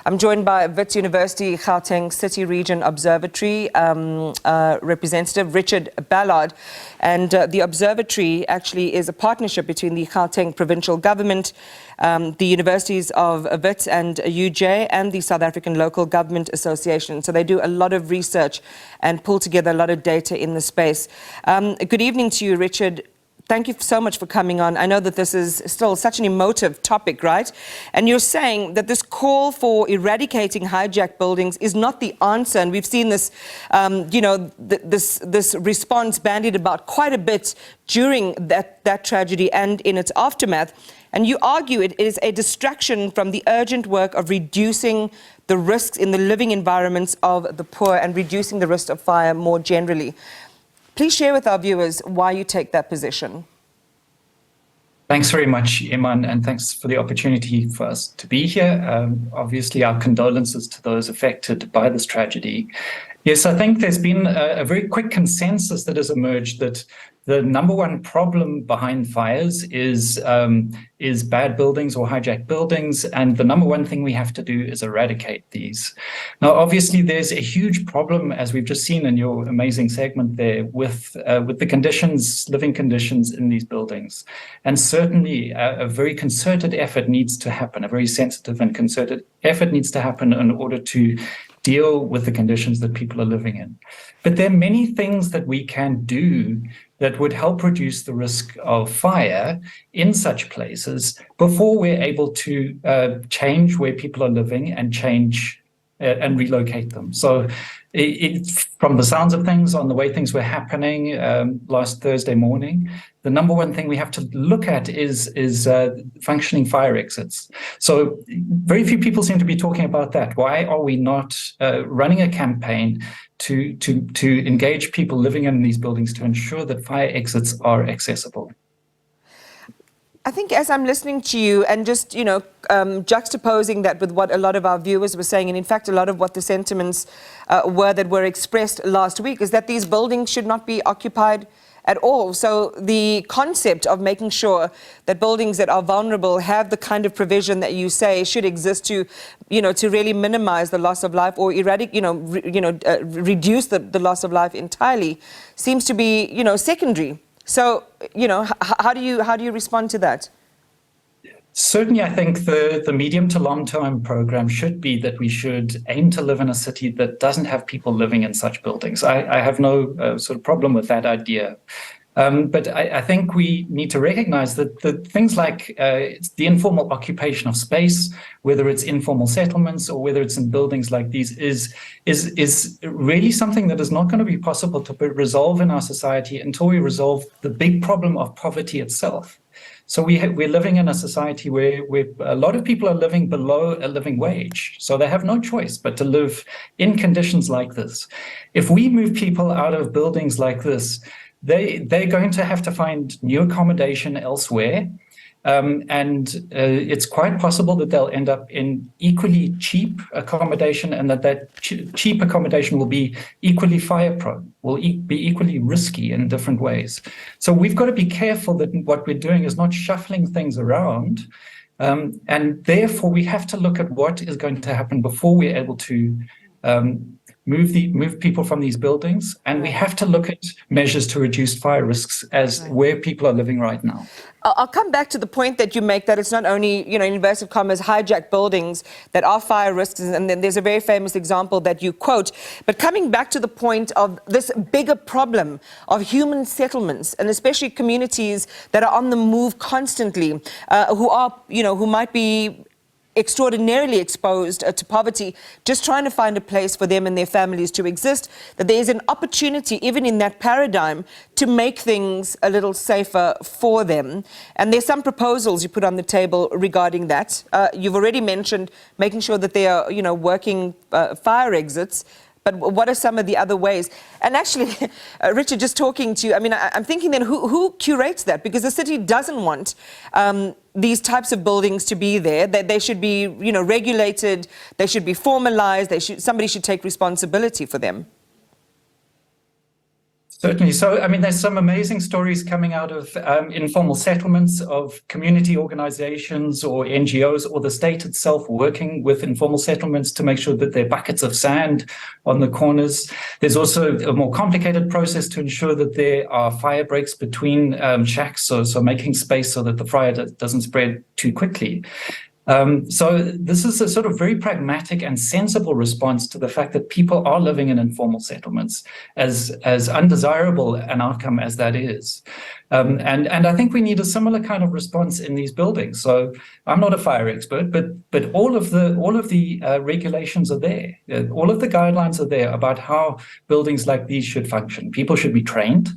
I'm joined by Wits University Gauteng City Region Observatory representative Richard Ballard. And the Observatory actually is a partnership between the Gauteng provincial government, the universities of Wits and UJ, and the South African Local Government Association. So they do a lot of research and pull together a lot of data in the space. Good evening to you, Richard. Thank you so much for coming on. I know that this is still such an emotive topic, right? And you're saying that this call for eradicating hijacked buildings is not the answer. And we've seen this, this response bandied about quite a bit during that tragedy and in its aftermath. And you argue it is a distraction from the urgent work of reducing the risks in the living environments of the poor and reducing the risk of fire more generally. Please share with our viewers why you take that position. Thanks very much, Iman, and thanks for the opportunity for us to be here. Obviously, our condolences to those affected by this tragedy. Yes, I think there's been a very quick consensus that has emerged that the number one problem behind fires is bad buildings or hijacked buildings, and the number one thing we have to do is eradicate these. Now, obviously, there's a huge problem, as we've just seen in your amazing segment there, with the conditions, living conditions in these buildings. And certainly, a very concerted effort needs to happen, a very sensitive and concerted effort needs to happen in order to deal with the conditions that people are living in. But there are many things that we can do that would help reduce the risk of fire in such places before we're able to change where people are living and change and relocate them. So from the sounds of things, on the way things were happening last Thursday morning, the number one thing we have to look at is functioning fire exits. So very few people seem to be talking about that. Why are we not running a campaign to engage people living in these buildings to ensure that fire exits are accessible? I think as I'm listening to you and just, juxtaposing that with what a lot of our viewers were saying, and in fact, a lot of what the sentiments that were expressed last week, is that these buildings should not be occupied at all. So the concept of making sure that buildings that are vulnerable have the kind of provision that you say should exist to, to really minimize the loss of life or reduce the loss of life entirely seems to be, secondary. So, how do you respond to that? Certainly, I think the medium to long-term program should be that we should aim to live in a city that doesn't have people living in such buildings. I have no sort of problem with that idea. But I think we need to recognize that things like the informal occupation of space, whether it's informal settlements or whether it's in buildings like these, is really something that is not going to be possible to resolve in our society until we resolve the big problem of poverty itself. So we're living in a society where a lot of people are living below a living wage. So they have no choice but to live in conditions like this. If we move people out of buildings like this, they're going to have to find new accommodation elsewhere. And it's quite possible that they'll end up in equally cheap accommodation, and that cheap accommodation will be equally fire prone, will be equally risky in different ways. So we've got to be careful that what we're doing is not shuffling things around. And therefore, we have to look at what is going to happen before we're able to move people from these buildings, and we have to look at measures to reduce fire risks where people are living right now. I'll come back to the point that you make that it's not only, in inverted commas, hijacked buildings that are fire risks, and then there's a very famous example that you quote. But coming back to the point of this bigger problem of human settlements, and especially communities that are on the move constantly, who might be extraordinarily exposed to poverty, just trying to find a place for them and their families to exist, that there is an opportunity, even in that paradigm, to make things a little safer for them. And there's some proposals you put on the table regarding that. You've already mentioned making sure that there are, working fire exits. But what are some of the other ways? And actually, Richard, just talking to you, I'm thinking then who curates that? Because the city doesn't want these types of buildings to be there. They should be, regulated. They should be formalized. Somebody should take responsibility for them. Certainly. So, I mean, there's some amazing stories coming out of informal settlements, of community organizations or NGOs or the state itself working with informal settlements to make sure that there are buckets of sand on the corners. There's also a more complicated process to ensure that there are fire breaks between shacks, so making space so that the fire doesn't spread too quickly. So this is a sort of very pragmatic and sensible response to the fact that people are living in informal settlements, as undesirable an outcome as that is. And I think we need a similar kind of response in these buildings. So I'm not a fire expert, but all of the regulations are there. All of the guidelines are there about how buildings like these should function. People should be trained.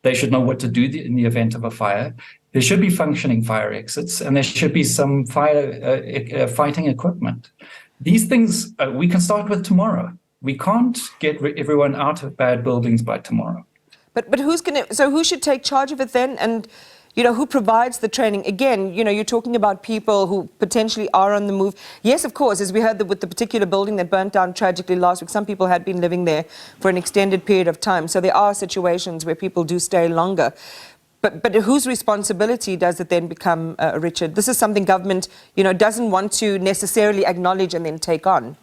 They should know what to do in the event of a fire. There should be functioning fire exits, and there should be some fire fighting equipment. These things we can start with tomorrow. We can't get everyone out of bad buildings by tomorrow. But who's going to? So who should take charge of it then? And who provides the training? Again, you're talking about people who potentially are on the move. Yes, of course, as we heard with the particular building that burnt down tragically last week, some people had been living there for an extended period of time. So there are situations where people do stay longer. But whose responsibility does it then become, Richard? This is something government, doesn't want to necessarily acknowledge and then take on.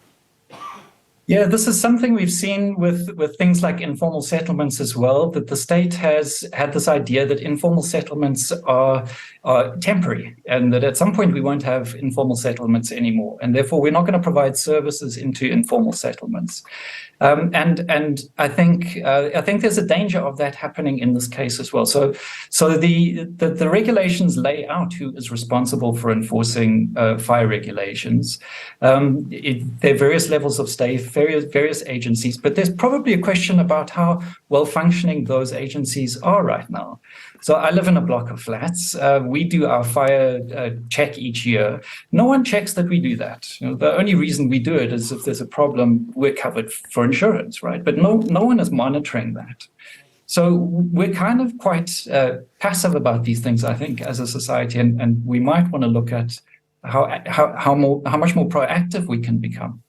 Yeah, this is something we've seen with things like informal settlements as well, that the state has had this idea that informal settlements are temporary and that at some point we won't have informal settlements anymore. And therefore, we're not going to provide services into informal settlements. And I think there's a danger of that happening in this case as well. So the regulations lay out who is responsible for enforcing fire regulations. There are various levels of stay, various agencies, but there's probably a question about how well functioning those agencies are right now. So I live in a block of flats. We do our fire check each year. No one checks that we do that. The only reason we do it is if there's a problem, we're covered for insurance, right? But no one is monitoring that. So we're kind of quite passive about these things, I think, as a society, and we might want to look at how much more proactive we can become.